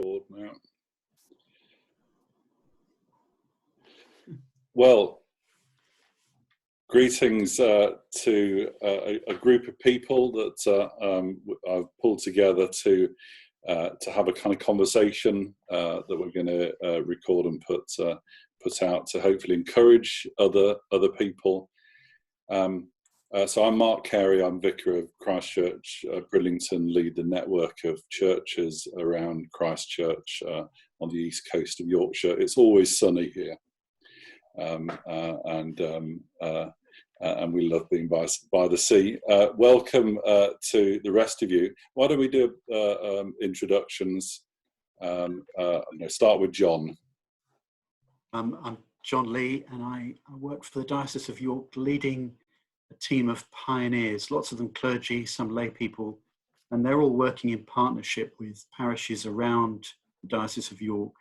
record now. Well, greetings to a group of people that I've pulled together to have a kind of conversation that we're going to record and put out to hopefully encourage other people. So I'm Mark Carey. I'm vicar of Christchurch, Bridlington, lead the network of churches around Christchurch on the east coast of Yorkshire. It's always sunny here, and we love being by the sea. Welcome to the rest of you. Why don't we do introductions? Start with John. I'm John Lee, and I work for the Diocese of York, leading a team of pioneers, lots of them clergy, some lay people, and they're all working in partnership with parishes around the Diocese of York,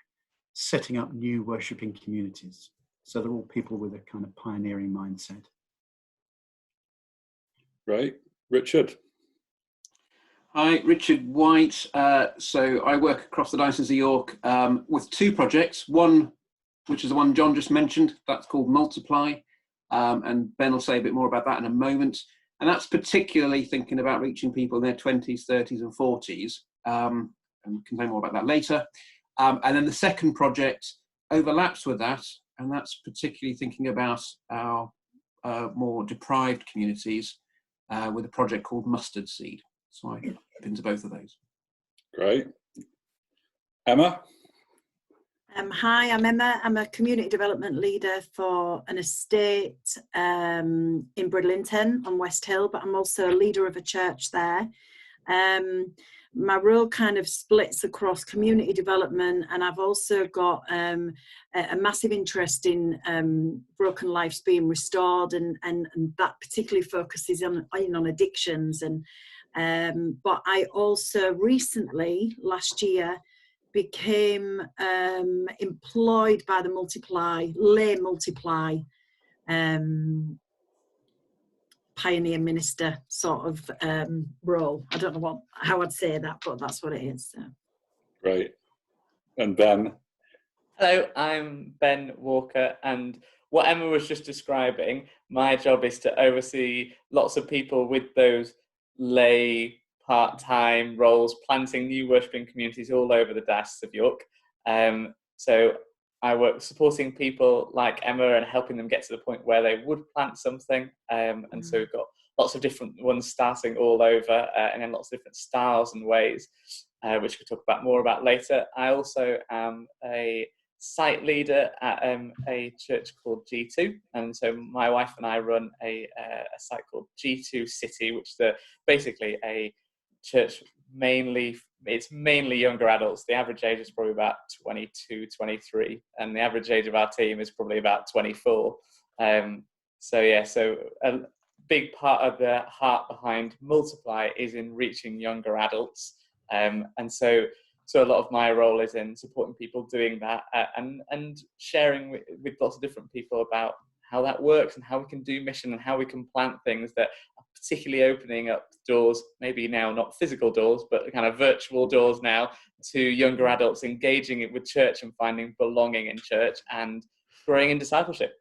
setting up new worshipping communities. So they're all people with a kind of pioneering mindset. Right. Richard. Hi, Richard White. So I work across the Diocese of York with two projects. One, which is the one John just mentioned, that's called Multiply. And Ben will say a bit more about that in a moment. And that's particularly thinking about reaching people in their 20s, 30s and 40s. And we can say more about that later. And then the second project overlaps with that, and that's particularly thinking about our more deprived communities with a project called Mustard Seed. So I dip into both of those. Great. Emma? Hi, I'm Emma. I'm a community development leader for an estate in Bridlington on West Hill, but I'm also a leader of a church there. My role kind of splits across community development, and I've also got a massive interest in broken lives being restored, and that particularly focuses on addictions. But I also recently, last year, became employed by the lay Multiply pioneer minister sort of role. I don't know how I'd say that, but that's what it is. So. Great. And Ben? Hello, I'm Ben Walker, and what Emma was just describing, my job is to oversee lots of people with those lay part-time roles, planting new worshipping communities all over the Diocese of York. So I work supporting people like Emma and helping them get to the point where they would plant something. And so we've got lots of different ones starting all over, and then lots of different styles and ways, which we'll talk about more about later. I also am a site leader at a church called G2, and so my wife and I run a site called G2 City, which is basically a church it's mainly younger adults. The average age is probably about 22, 23, and the average age of our team is probably about 24. So a big part of the heart behind Multiply is in reaching younger adults, and so a lot of my role is in supporting people doing that, and sharing with lots of different people about how that works and how we can do mission and how we can plant things that are particularly opening up doors, maybe now not physical doors, but kind of virtual doors now, to younger adults engaging it with church and finding belonging in church and growing in discipleship.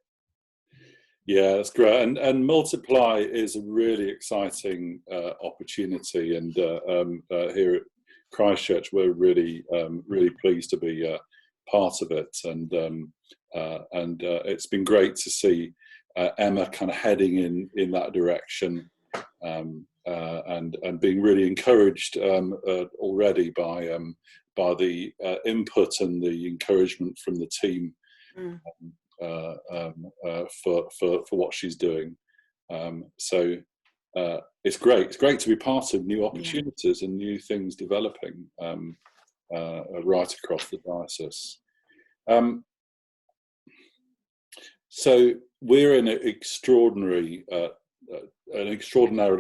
Yeah, that's great. And Multiply is a really exciting opportunity. And here at Christchurch, we're really pleased to be part of it. And it's been great to see Emma kind of heading in that direction, and being really encouraged already by the input and the encouragement from the team for what she's doing. So it's great. It's great to be part of new opportunities and new things developing right across the diocese. So we're in an extraordinarily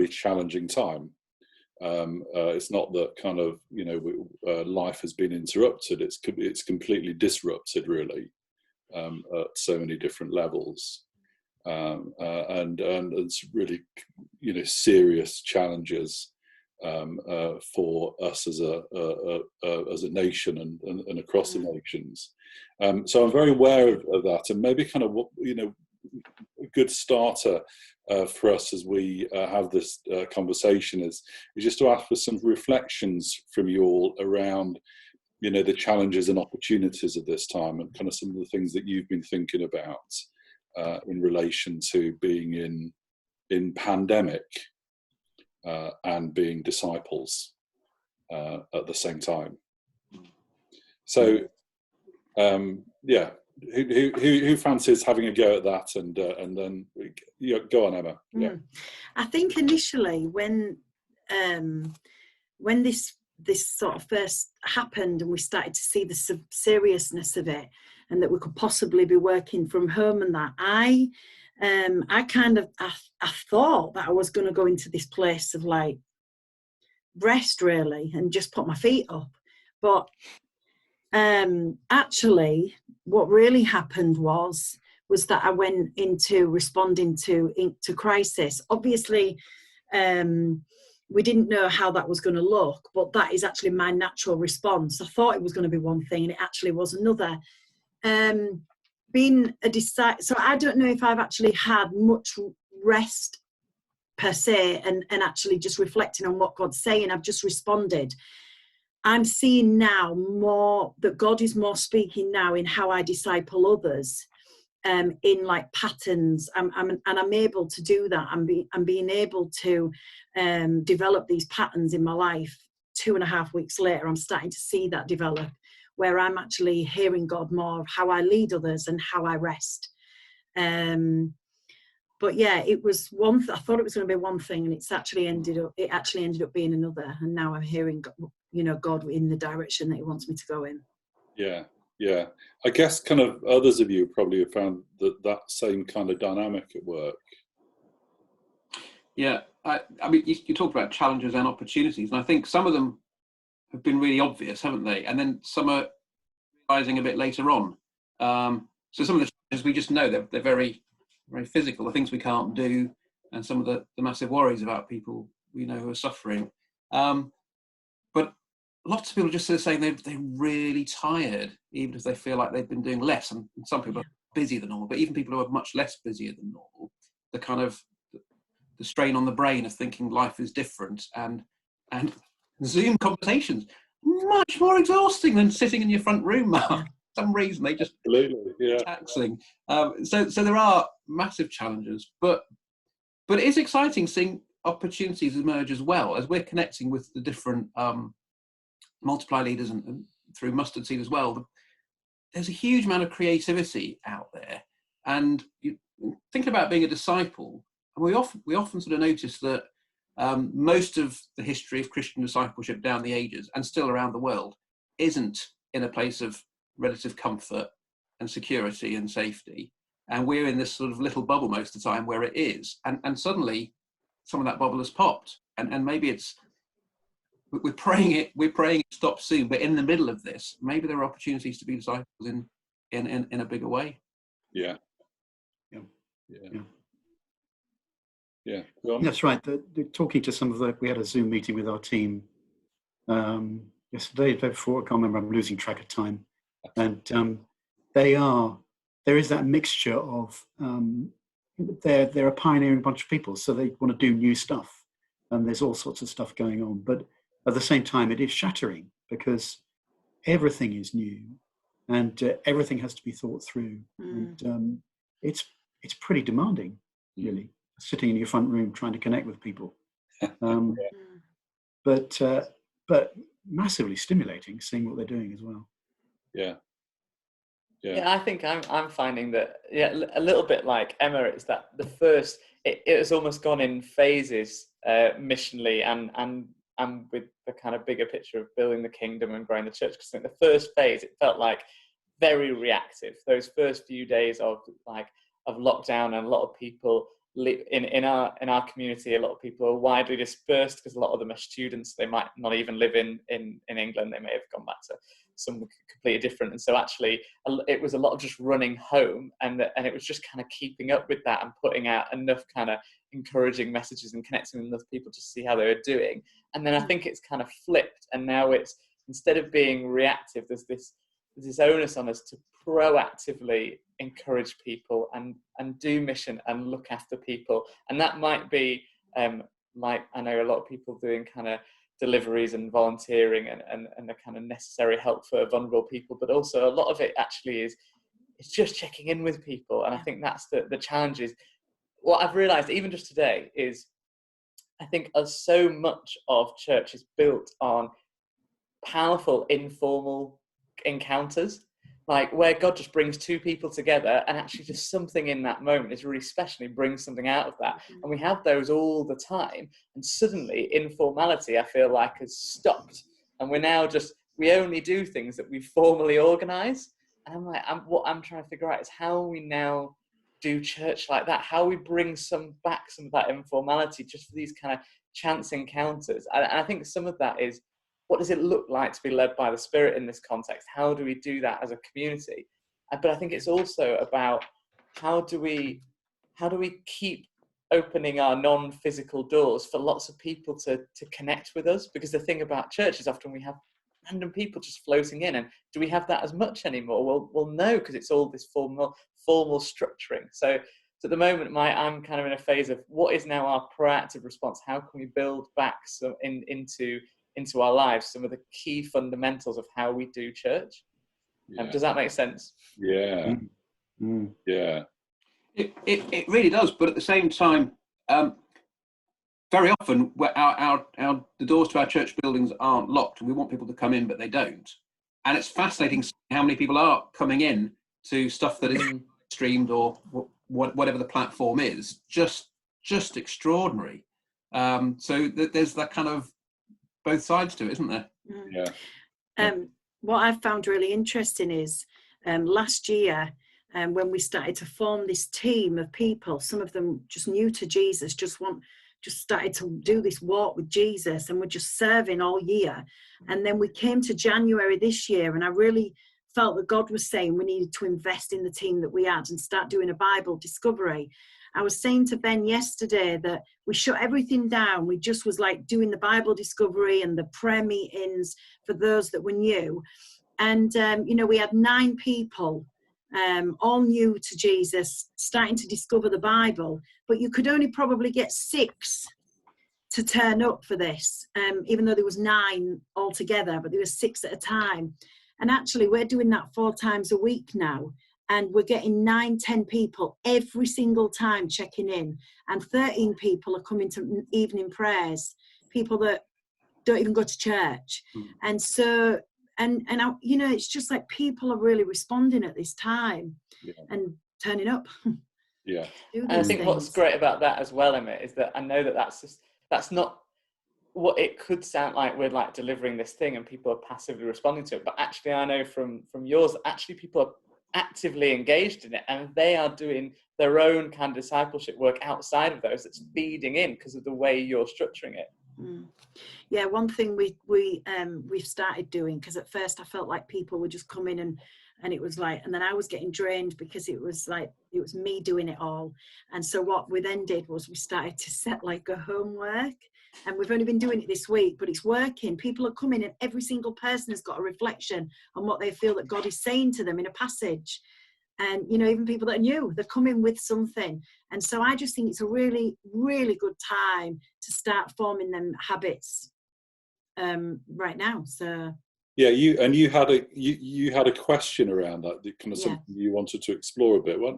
challenging time. It's not that kind of life has been interrupted. It's completely disrupted, really, at so many different levels, and it's really serious challenges for us as a nation and across the nations. So I'm very aware of that, and maybe kind of what, you know, a good starter for us as we have this conversation is just to ask for some reflections from you all around, you know, the challenges and opportunities of this time, and kind of some of the things that you've been thinking about in relation to being in pandemic and being disciples at the same time. So, yeah, who fancies having a go at that, and then go on, Emma. Yeah. I think initially when this sort of first happened and we started to see the seriousness of it, and that we could possibly be working from home and that, I thought that I was going to go into this place of like rest really and just put my feet up. But actually what really happened was that I went into responding to crisis. Obviously, we didn't know how that was going to look, but that is actually my natural response. I thought it was going to be one thing and it actually was another. Being a disciple, so I don't know if I've actually had much rest per se, and actually just reflecting on what God's saying. I've just responded. I'm seeing now more that God is more speaking now in how I disciple others, in like patterns. And I'm able to do that. I'm being able to develop these patterns in my life. 2.5 weeks later, I'm starting to see that develop, where I'm actually hearing God more of how I lead others and how I rest. But yeah, it was one. I thought it was going to be one thing, and it actually ended up being another. And now I'm hearing, you know, God in the direction that He wants me to go in. Yeah. I guess kind of others of you probably have found that same kind of dynamic at work. Yeah, I mean, you talked about challenges and opportunities, and I think some of them have been really obvious, haven't they? And then some are realizing a bit later on. So some of the challenges we just know they're very, very physical, the things we can't do, and some of the massive worries about people we know who are suffering. But lots of people are just sort of saying they're really tired, even if they feel like they've been doing less. And some people are busier than normal, but even people who are much less busier than normal, the kind of the strain on the brain of thinking life is different, and Zoom conversations much more exhausting than sitting in your front room, Mark. For some reason they just taxing. So there are massive challenges, but it is exciting seeing opportunities emerge as well as we're connecting with the different multiply leaders and through Mustard Seed as well. There's a huge amount of creativity out there, and you think about being a disciple, and we often sort of notice that most of the history of Christian discipleship down the ages and still around the world isn't in a place of relative comfort and security and safety, and we're in this sort of little bubble most of the time where it is, and suddenly some of that bubble has popped, and maybe we're praying it stops soon, but in the middle of this maybe there are opportunities to be disciples in a bigger way. Yeah. That's right. Talking to some of we had a Zoom meeting with our team yesterday, the day before, I can't remember, I'm losing track of time. And there is that mixture of, they're a pioneering bunch of people, so they want to do new stuff, and there's all sorts of stuff going on. But at the same time, it is shattering because everything is new, and everything has to be thought through. And it's pretty demanding, really, sitting in your front room trying to connect with people. But massively stimulating, seeing what they're doing as well. Yeah, I think I'm finding that a little bit like Emma. It's that the first it has almost gone in phases missionally and with the kind of bigger picture of building the kingdom and growing the church. Because I think the first phase it felt like very reactive. Those first few days of lockdown, and a lot of people in our community, a lot of people are widely dispersed because a lot of them are students. They might not even live in England. They may have gone back something completely different. And so actually it was a lot of just running home, and it was just kind of keeping up with that and putting out enough kind of encouraging messages and connecting with enough people to see how they were doing. And then I think it's kind of flipped, and now it's, instead of being reactive, there's this onus on us to proactively encourage people and do mission and look after people. And that might be like, I know a lot of people doing kind of deliveries and volunteering and the kind of necessary help for vulnerable people, but also a lot of it actually is, it's just checking in with people. And I think that's the challenge. Is what I've realized even just today is, I think so much of church is built on powerful informal encounters, like where God just brings two people together, and actually just something in that moment is really special, he brings something out of that. And we have those all the time, and suddenly informality, I feel like, has stopped, and we're now just, we only do things that we formally organize. And I'm like, what I'm trying to figure out is how we now do church like that, how we bring back some of that informality just for these kind of chance encounters. And I think some of that is, what does it look like to be led by the Spirit in this context? How do we do that as a community? But I think it's also about how do we keep opening our non-physical doors for lots of people to connect with us? Because the thing about church is often we have random people just floating in, and do we have that as much anymore? Well, no, because it's all this formal structuring. So at the moment, I'm kind of in a phase of what is now our proactive response? How can we build back into our lives some of the key fundamentals of how we do church? Does that make sense? Yeah. Yeah. It really does. But at the same time, very often the doors to our church buildings aren't locked, and we want people to come in, but they don't. And it's fascinating how many people are coming in to stuff that is streamed or whatever the platform is. Just extraordinary. So there's that kind of both sides to it, isn't there? Yeah. What I've found really interesting is last year, when we started to form this team of people, some of them just new to Jesus, just started to do this walk with Jesus, and we're just serving all year. And then we came to January this year, and I really felt that God was saying we needed to invest in the team that we had and start doing a Bible discovery. I was saying to Ben yesterday that we shut everything down. We just was like doing the Bible discovery and the prayer meetings for those that were new. And, we had 9 people, all new to Jesus, starting to discover the Bible. But you could only probably get 6 to turn up for this, even though there was 9 altogether, but there were 6 at a time. And actually, we're doing that 4 times a week now. And we're getting 9-10 people every single time checking in. And 13 people are coming to evening prayers, people that don't even go to church. And so, and it's just like people are really responding at this time and turning up. Yeah. And I think what's great about that as well, Emma, is that I know that's not what it could sound like. We're like delivering this thing and people are passively responding to it. But actually, I know from yours, actually people are actively engaged in it, and they are doing their own kind of discipleship work outside of those that's feeding in because of the way you're structuring it. Yeah, one thing we've started doing, because at first I felt like people would just come in and it was like, and then I was getting drained because it was me doing it all. And so what we then did was we started to set like a homework, and we've only been doing it this week, but it's working. People are coming, and every single person has got a reflection on what they feel that God is saying to them in a passage. And, even people that are new, they're coming with something. And so I just think it's a really, really good time to start forming them habits right now. So yeah, you had a question around that, kind of something you wanted to explore a bit. Why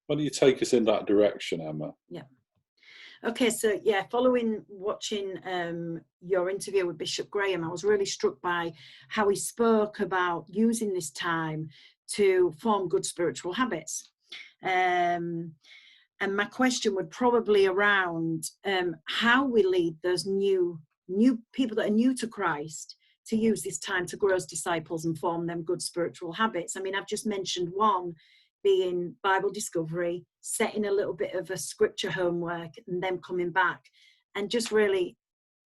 don't you take us in that direction, Emma? Yeah. Okay, so following watching your interview with Bishop Graham, I was really struck by how he spoke about using this time to form good spiritual habits. And my question would probably around how we lead those new people that are new to Christ to use this time to grow as disciples and form them good spiritual habits. I mean, I've just mentioned one being Bible discovery, setting a little bit of a scripture homework, and then coming back. And just really,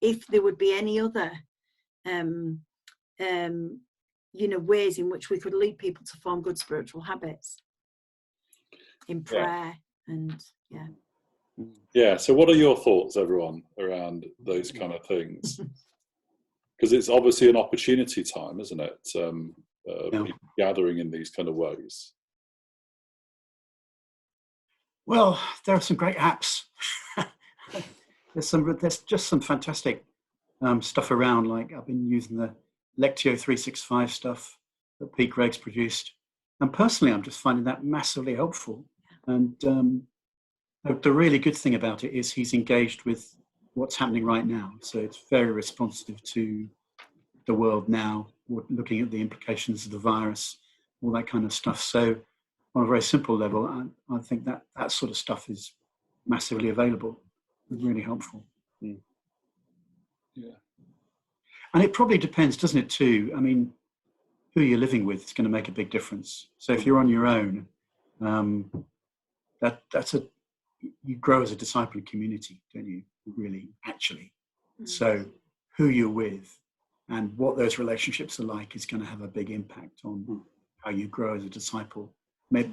if there would be any other ways in which we could lead people to form good spiritual habits in prayer. And yeah. So what are your thoughts, everyone, around those kind of things? Because it's obviously an opportunity time, isn't it? People gathering in these kind of ways. Well, there are some great apps. There's just some fantastic stuff around. Like I've been using the Lectio 365 stuff that Pete Gregg's produced, and personally, I'm just finding that massively helpful. And the really good thing about it is he's engaged with what's happening right now, so it's very responsive to the world now, looking at the implications of the virus, all that kind of stuff. So on a very simple level, I think that sort of stuff is massively available and really helpful. Yeah. And it probably depends, doesn't it, too? I mean, who you're living with is going to make a big difference. So if you're on your own, you grow as a discipling community, don't you? Really, actually. So who you're with and what those relationships are like is going to have a big impact on how you grow as a disciple. I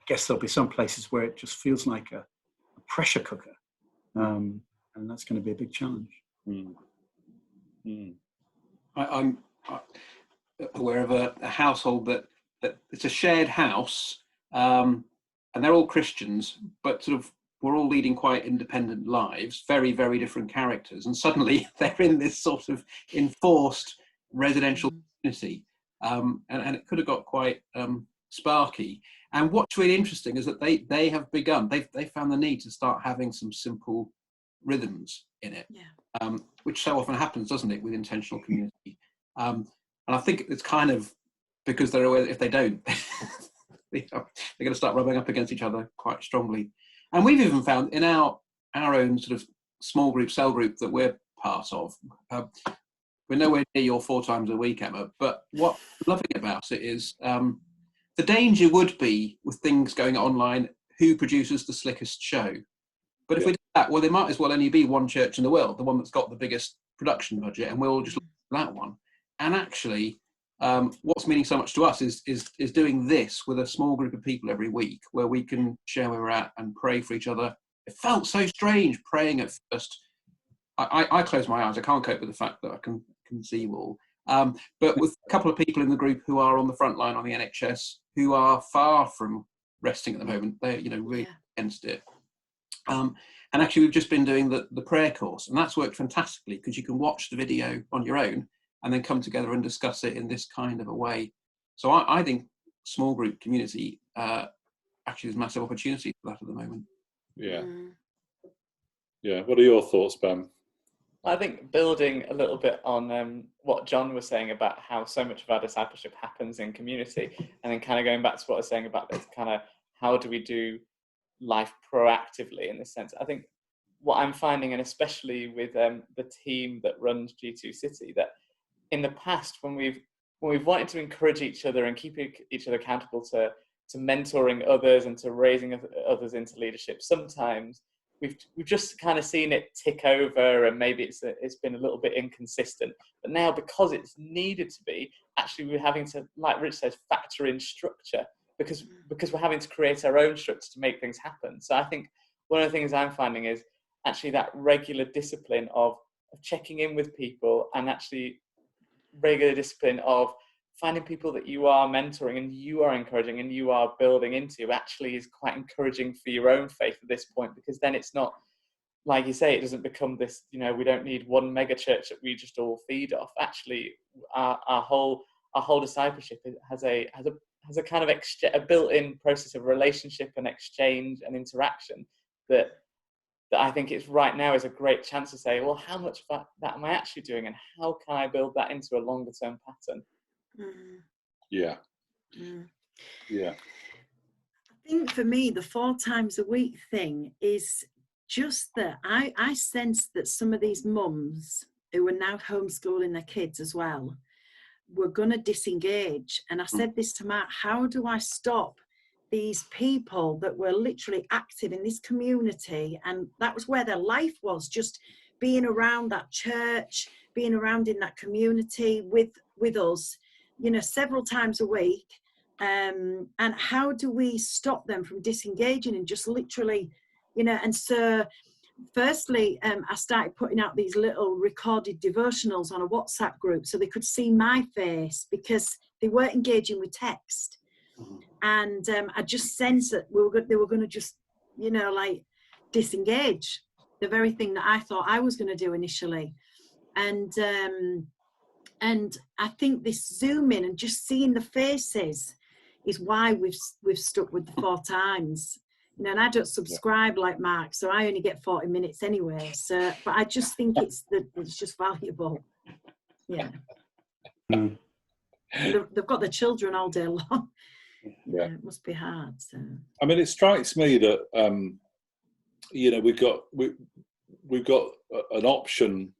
guess there'll be some places where it just feels like a pressure cooker, and that's going to be a big challenge. I'm aware of a household that it's a shared house, and they're all Christians, but sort of we're all leading quite independent lives, very, very different characters, and suddenly they're in this sort of enforced residential community, and it could have got quite sparky. And what's really interesting is that they have begun, they found the need to start having some simple rhythms in it, which so often happens, doesn't it, with intentional community. And I think it's kind of because they're aware that if they don't, they're going to start rubbing up against each other quite strongly. And we've even found in our own sort of small group, cell group that we're part of, we're nowhere near your 4 times a week, Emma, but what's lovely about it is the danger would be with things going online, who produces the slickest show. But if we do that, well, there might as well only be one church in the world, the one that's got the biggest production budget, and we'll just look at that one. And actually, what's meaning so much to us is doing this with a small group of people every week, where we can share where we're at and pray for each other. It felt so strange praying at first. I close my eyes. I can't cope with the fact that I can see you all. But with a couple of people in the group who are on the front line on the NHS, who are far from resting at the moment, they're really against it. And actually, we've just been doing the prayer course, and that's worked fantastically because you can watch the video on your own and then come together and discuss it in this kind of a way. So I think small group community actually is a massive opportunity for that at the moment. Yeah. What are your thoughts, Ben? I think building a little bit on what John was saying about how so much of our discipleship happens in community, and then kind of going back to what I was saying about this kind of how do we do life proactively in this sense. I think what I'm finding, and especially with the team that runs G2 City, that in the past when we've wanted to encourage each other and keep each other accountable to mentoring others and to raising others into leadership, sometimes we've just kind of seen it tick over, and maybe it's been a little bit inconsistent. But now, because it's needed to be, actually we're having to, like Rich says, factor in structure, because we're having to create our own structure to make things happen. So I think one of the things I'm finding is actually that regular discipline of checking in with people, and actually regular discipline of finding people that you are mentoring and you are encouraging and you are building into, actually is quite encouraging for your own faith at this point, because then it's not, like you say, it doesn't become this, we don't need one mega church that we just all feed off. Actually, our whole discipleship has a kind of a built-in process of relationship and exchange and interaction that I think it's right now is a great chance to say, well, how much of that am I actually doing, and how can I build that into a longer term pattern? Yeah. I think for me, the 4 times a week thing is just that I sense that some of these mums who are now homeschooling their kids as well, were going to disengage. And I said this to Matt, how do I stop these people that were literally active in this community, and that was where their life was, just being around that church, being around in that community with us, several times a week. And how do we stop them from disengaging and just literally, and so firstly, I started putting out these little recorded devotionals on a WhatsApp group so they could see my face, because they weren't engaging with text. And I just sensed that they were going to just, disengage, the very thing that I thought I was going to do initially. And I think this Zoom in and just seeing the faces is why we've stuck with the 4 times. And I don't subscribe like Mark, so I only get 40 minutes anyway. So, but I just think it's just valuable. Yeah. They've got the children all day long. Yeah, it must be hard. So. I mean, it strikes me that we've got an option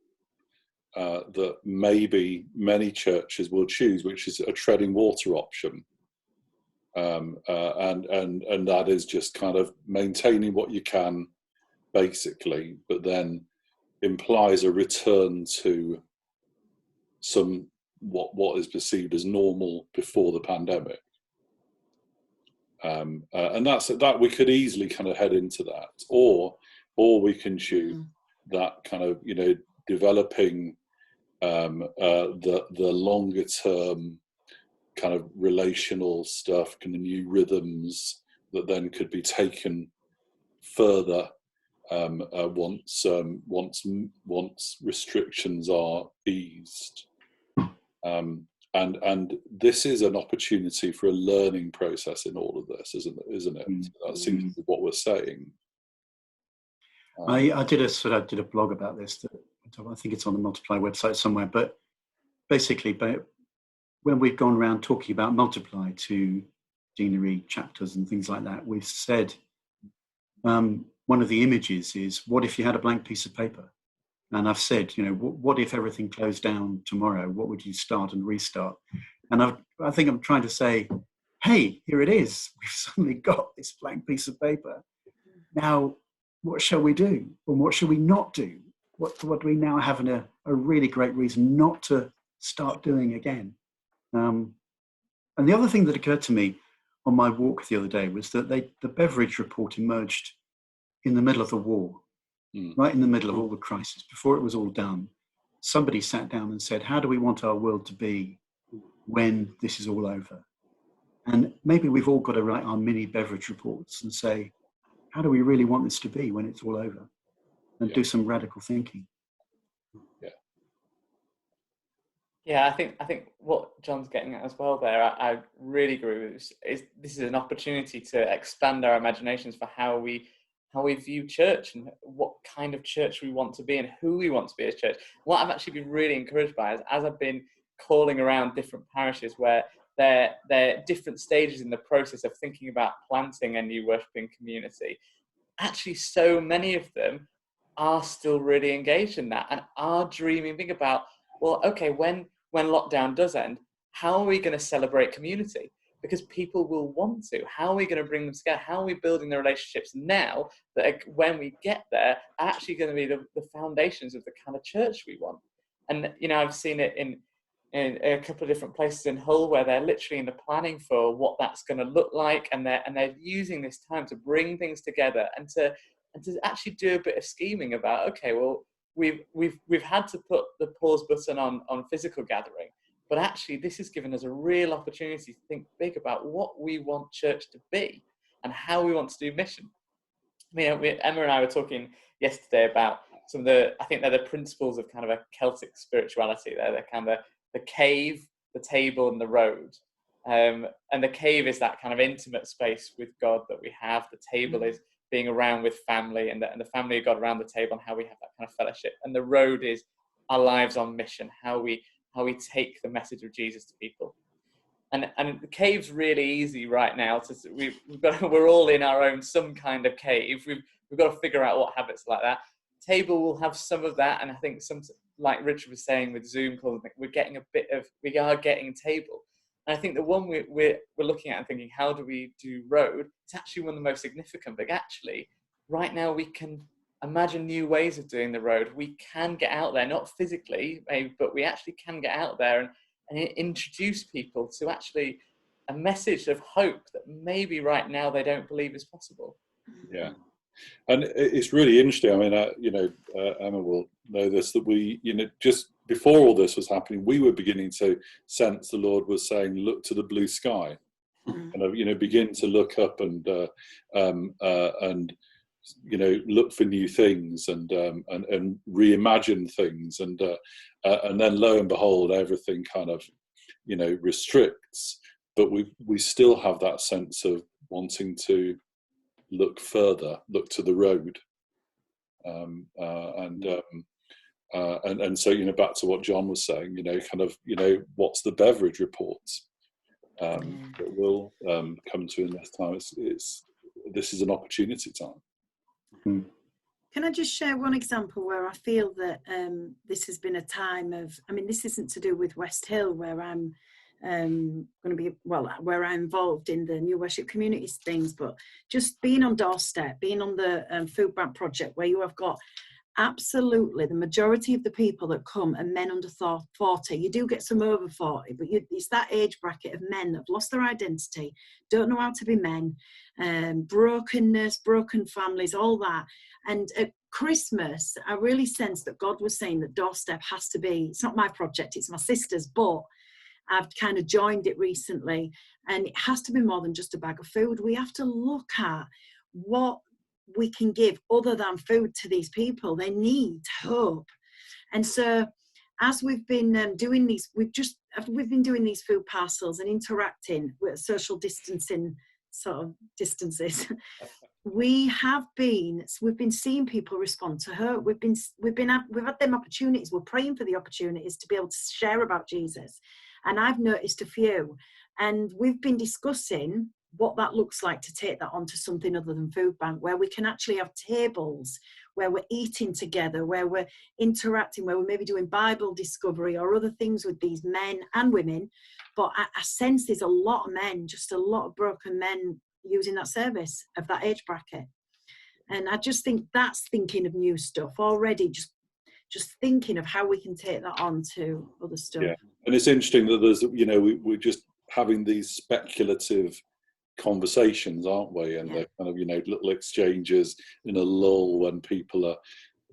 that maybe many churches will choose, which is a treading water option. And that is just kind of maintaining what you can, basically, but then implies a return to some what is perceived as normal before the pandemic. And that we could easily kind of head into that, or we can choose that kind of developing the longer term kind of relational stuff, kind of new rhythms that then could be taken further once restrictions are eased. And this is an opportunity for a learning process in all of this, isn't it? That seems to be what we're saying. I did a blog about this. I think it's on the Multiply website somewhere. But basically, when we've gone around talking about Multiply to deanery chapters and things like that, we've said one of the images is, what if you had a blank piece of paper? And I've said, what if everything closed down tomorrow? What would you start and restart? And I think I'm trying to say, hey, here it is. We've suddenly got this blank piece of paper. Now, what shall we do? And what shall we not do? What do we now have a really great reason not to start doing again? And the other thing that occurred to me on my walk the other day was that the Beveridge report emerged in the middle of the war, right in the middle of all the crisis, before it was all done. Somebody sat down and said, how do we want our world to be when this is all over? And maybe we've all got to write our mini Beveridge reports and say, how do we really want this to be when it's all over? And do some radical thinking. Yeah, I think what John's getting at as well there, I really agree with, is this is an opportunity to expand our imaginations for how we view church and what kind of church we want to be and who we want to be as church. What I've actually been really encouraged by is, as I've been calling around different parishes where they're different stages in the process of thinking about planting a new worshipping community, actually so many of them are still really engaged in that and are dreaming big about, well, okay, when lockdown does end, how are we going to celebrate community? Because people will want to. How are we going to bring them together? How are we building the relationships now that when we get there are actually going to be the foundations of the kind of church we want? And, I've seen it in a couple of different places in Hull where they're literally in the planning for what that's going to look like, and they're using this time to bring things together and to actually do a bit of scheming about, okay, well, we've had to put the pause button on physical gathering, but actually this has given us a real opportunity to think big about what we want church to be and how we want to do mission. Emma and I were talking yesterday about some of I think they're the principles of kind of a Celtic spirituality. They're kind of the cave, the table, and the road. And the cave is that kind of intimate space with God that we have. The table is being around with family and the family of God around the table and how we have that kind of fellowship. And the road is our lives on mission, how we take the message of Jesus to people. And the cave's really easy right now. We're all in our own some kind of cave. We've got to figure out what habits like that. Table will have some of that, and I think some, like Richard was saying with Zoom calls, we are getting table. And I think the one we're looking at and thinking, how do we do road? It's actually one of the most significant, but actually, right now we can imagine new ways of doing the road. We can get out there, not physically, maybe, but we actually can get out there and introduce people to actually a message of hope that maybe right now they don't believe is possible. Yeah. And it's really interesting. I mean, Emma will know this, that we, just before all this was happening, we were beginning to sense the Lord was saying, look to the blue sky, and begin to look up and look for new things and reimagine things, and then lo and behold, everything kind of restricts, but we still have that sense of wanting to look further, look to the road, and so back to what John was saying, what's the Beveridge reports that will come to in this time. This is an opportunity time. Can I just share one example where I feel that this has been a time of, this isn't to do with West Hill, where I'm where I'm involved in the New Worship Communities things, but just being on Doorstep, being on the food bank project, where you have got absolutely the majority of the people that come are men under 40. You do get some over 40, but it's that age bracket of men that have lost their identity, don't know how to be men, brokenness, broken families, all that. And at Christmas, I really sensed that God was saying that Doorstep has to be, it's not my project, it's my sister's, but I've kind of joined it recently, and it has to be more than just a bag of food. We have to look at what we can give other than food to these people. They need hope. And so as we've been doing these, we've been doing these food parcels and interacting with social distancing sort of distances. We've been seeing people respond to hope. We've had them opportunities. We're praying for the opportunities to be able to share about Jesus. And I've noticed a few, and we've been discussing what that looks like to take that on to something other than food bank, where we can actually have tables where we're eating together, where we're interacting, where we're maybe doing Bible discovery or other things with these men and women. But I sense there's a lot of men, just a lot of broken men using that service of that age bracket. And I just think that's thinking of new stuff already, just thinking of how we can take that on to other stuff. Yeah, and it's interesting that there's, we're just having these speculative conversations, aren't we? And they're kind of, little exchanges in a lull when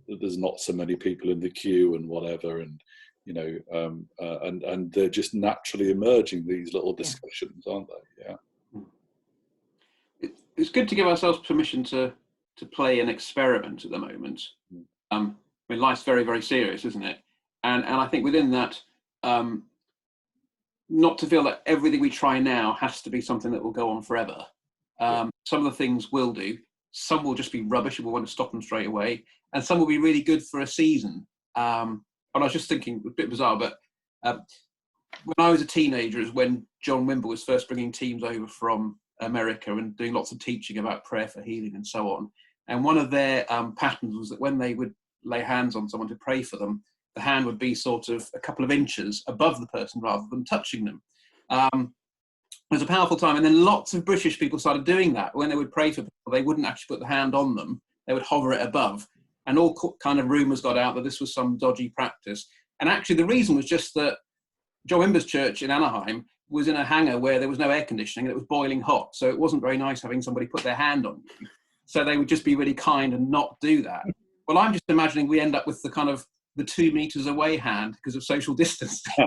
there's not so many people in the queue and whatever, and and they're just naturally emerging, these little discussions, aren't they? Yeah. It's good to give ourselves permission to play an experiment at the moment. Life's very, very serious, isn't it? And I think within that, not to feel that everything we try now has to be something that will go on forever. Some of the things will do. Some will just be rubbish and we'll want to stop them straight away. And some will be really good for a season. And I was just thinking, a bit bizarre, but when I was a teenager is when John Wimber was first bringing teams over from America and doing lots of teaching about prayer for healing and so on. And one of their patterns was that when they would lay hands on someone to pray for them, the hand would be sort of a couple of inches above the person rather than touching them. It was a powerful time. And then lots of British people started doing that. When they would pray for people, they wouldn't actually put the hand on them. They would hover it above. And all kind of rumours got out that this was some dodgy practice. And actually the reason was just that John Wimber's church in Anaheim was in a hangar where there was no air conditioning and it was boiling hot. So it wasn't very nice having somebody put their hand on you. So they would just be really kind and not do that. Well, I'm just imagining we end up with the kind of the 2 meters away hand because of social distancing.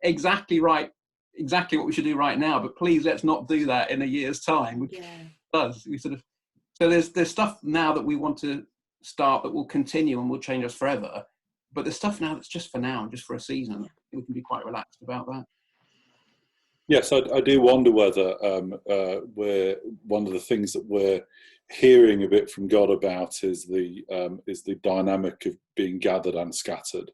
Exactly right. Exactly what we should do right now. But please, let's not do that in a year's time. Which does. So there's stuff now that we want to start that will continue and will change us forever. But there's stuff now that's just for now, just for a season. We can be quite relaxed about that. Yes, I do wonder whether one of the things that we're hearing a bit from God about is the dynamic of being gathered and scattered,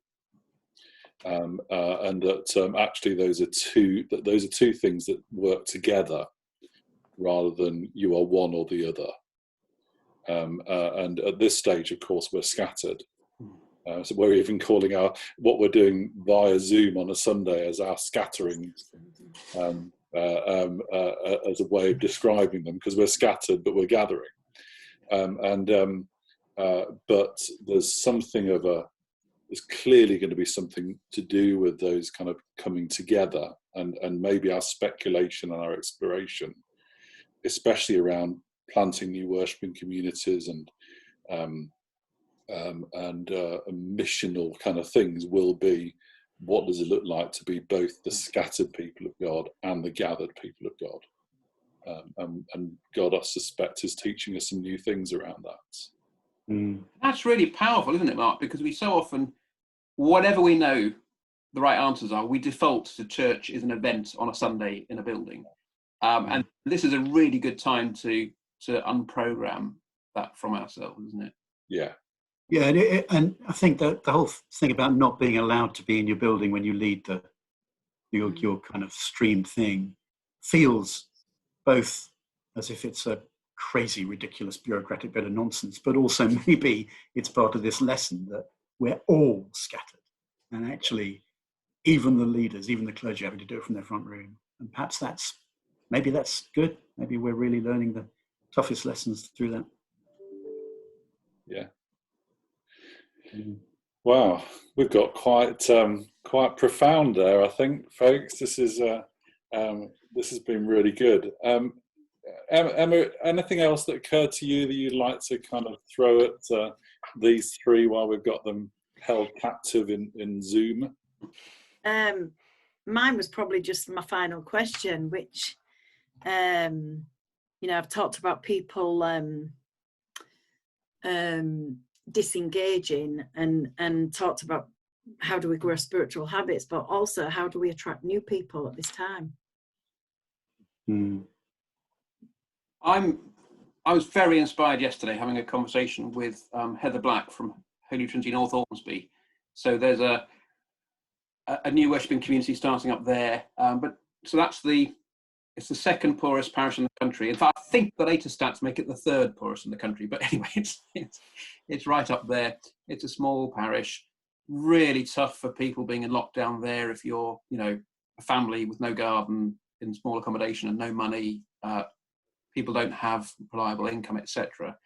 and that actually those are two things that work together rather than you are one or the other. And at this stage, of course, we're scattered. So we're even calling what we're doing via Zoom on a Sunday as our scatterings, as a way of describing them, because we're scattered but we're gathering. But there's something of there's clearly going to be something to do with those kind of coming together, and maybe our speculation and our exploration, especially around planting new worshipping communities and missional kind of things, will be, what does it look like to be both the scattered people of God and the gathered people of God? And God, I suspect, is teaching us some new things around that. That's really powerful, isn't it, Mark? Because we so often, whatever we know the right answers are, we default to church is an event on a Sunday in a building. And this is a really good time to unprogram that from ourselves, isn't it? Yeah. Yeah, and I think that the whole thing about not being allowed to be in your building when you lead your kind of stream thing feels both as if it's a crazy, ridiculous, bureaucratic bit of nonsense, but also maybe it's part of this lesson that we're all scattered, and actually even the leaders, even the clergy, having to do it from their front room. And perhaps that's good. Maybe we're really learning the toughest lessons through that. Yeah. Wow, we've got quite profound there, I think, folks. This has been really good. Emma, anything else that occurred to you that you'd like to kind of throw at these three while we've got them held captive in Zoom? Mine was probably just my final question, which, I've talked about people disengaging and talked about how do we grow spiritual habits, but also how do we attract new people at this time? I was very inspired yesterday having a conversation with Heather Black from Holy Trinity North Ormsby. So there's a new worshipping community starting up there, it's the second poorest parish in the country. In fact, I think the latest stats make it the third poorest in the country. But anyway, it's right up there. It's a small parish, really tough for people being in lockdown there. If you're, a family with no garden, in small accommodation and no money, people don't have reliable income, etc.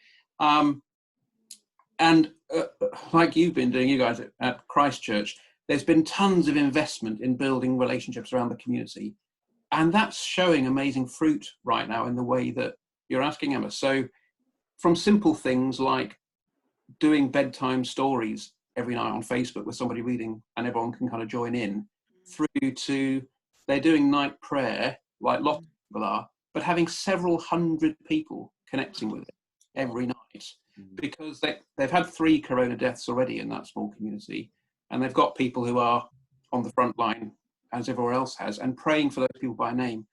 Like you've been doing, you guys at Christchurch, there's been tons of investment in building relationships around the community. And that's showing amazing fruit right now in the way that you're asking, Emma. So from simple things like doing bedtime stories every night on Facebook with somebody reading and everyone can kind of join in, through to they're doing night prayer, like lots of people are, but having several hundred people connecting with it every night, because they've had 3 corona deaths already in that small community, and they've got people who are on the front line, as everywhere else has, and praying for those people by name.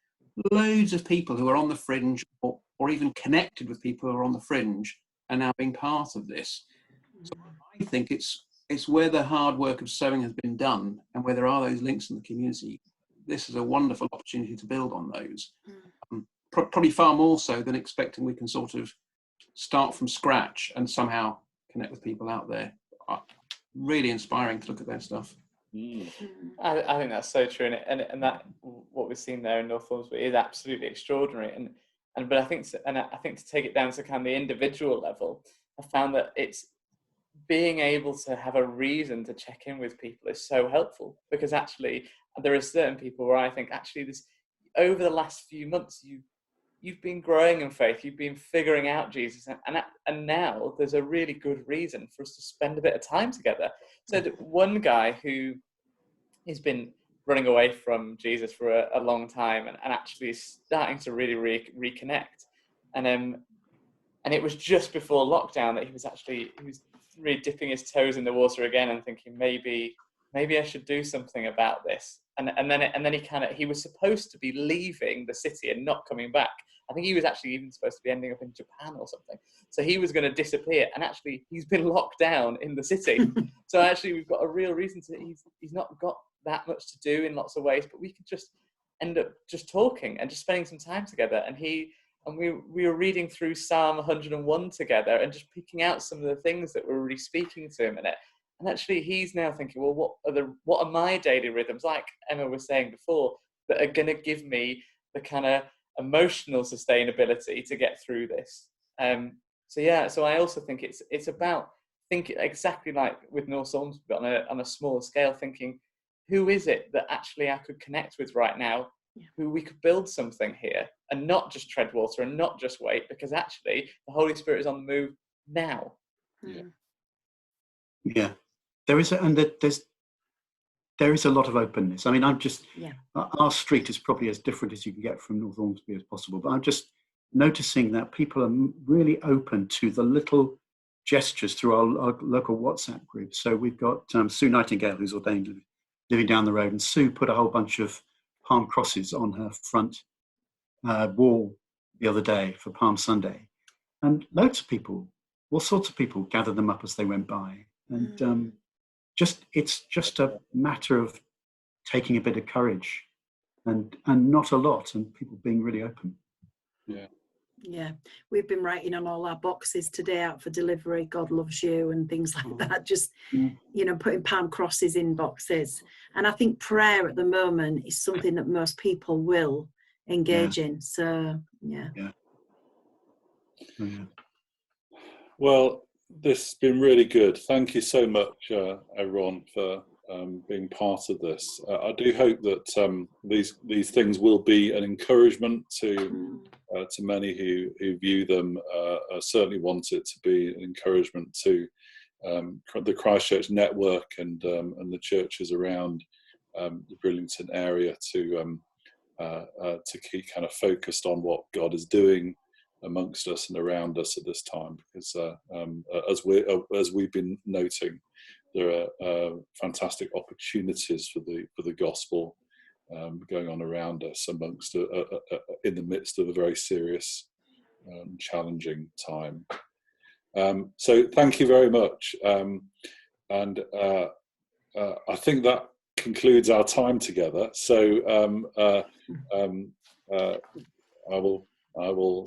Loads of people who are on the fringe or even connected with people who are on the fringe are now being part of this. So I think it's where the hard work of sowing has been done, and where there are those links in the community. This is a wonderful opportunity to build on those. Probably far more so than expecting we can sort of start from scratch and somehow connect with people out there. Really inspiring to look at their stuff. I think that's so true, and that what we've seen there in North Ormsby is absolutely extraordinary. But I think to take it down to kind of the individual level, I found that it's being able to have a reason to check in with people is so helpful, because actually there are certain people where I think actually this, over the last few months you've been growing in faith, you've been figuring out Jesus, and now there's a really good reason for us to spend a bit of time together. So one guy who has been running away from Jesus for a long time and actually is starting to really reconnect, and it was just before lockdown that he was really dipping his toes in the water again and thinking maybe I should do something about this. And then he was supposed to be leaving the city and not coming back. I think he was actually even supposed to be ending up in Japan or something. So he was going to disappear, and actually he's been locked down in the city. So actually we've got a real reason to, he's not got that much to do in lots of ways, but we could just end up just talking and just spending some time together. And we were reading through Psalm 101 together and just picking out some of the things that were really speaking to him in it. And actually he's now thinking, well, what are my daily rhythms, like Emma was saying before, that are going to give me the kind of emotional sustainability to get through this. So I also think it's about think exactly like with North Salisbury, but on a smaller scale, thinking, who is it that actually I could connect with right now, who we could build something here, and not just tread water and not just wait, because actually the Holy Spirit is on the move now. Yeah, there is, there is a lot of openness. I mean, our street is probably as different as you can get from North Ormsby as possible, but I'm just noticing that people are really open to the little gestures through our local WhatsApp group. So we've got Sue Nightingale, who's ordained, living down the road, and Sue put a whole bunch of palm crosses on her front wall the other day for Palm Sunday, and loads of people, all sorts of people, gathered them up as they went by, and it's just a matter of taking a bit of courage, and not a lot, and people being really open. Yeah, we've been writing on all our boxes today out for delivery, God loves you, and things like that. Just, putting palm crosses in boxes. And I think prayer at the moment is something that most people will engage in. So, Well, this has been really good. Thank you so much, everyone, for being part of this. I do hope that these things will be an encouragement to many who view them. I certainly want it to be an encouragement to the Christchurch network and the churches around the Bridlington area to keep kind of focused on what God is doing amongst us and around us at this time, because as we've been noting, there are fantastic opportunities for the gospel going on around us amongst in the midst of a very serious challenging time. So thank you very much, and I think that concludes our time together. So I will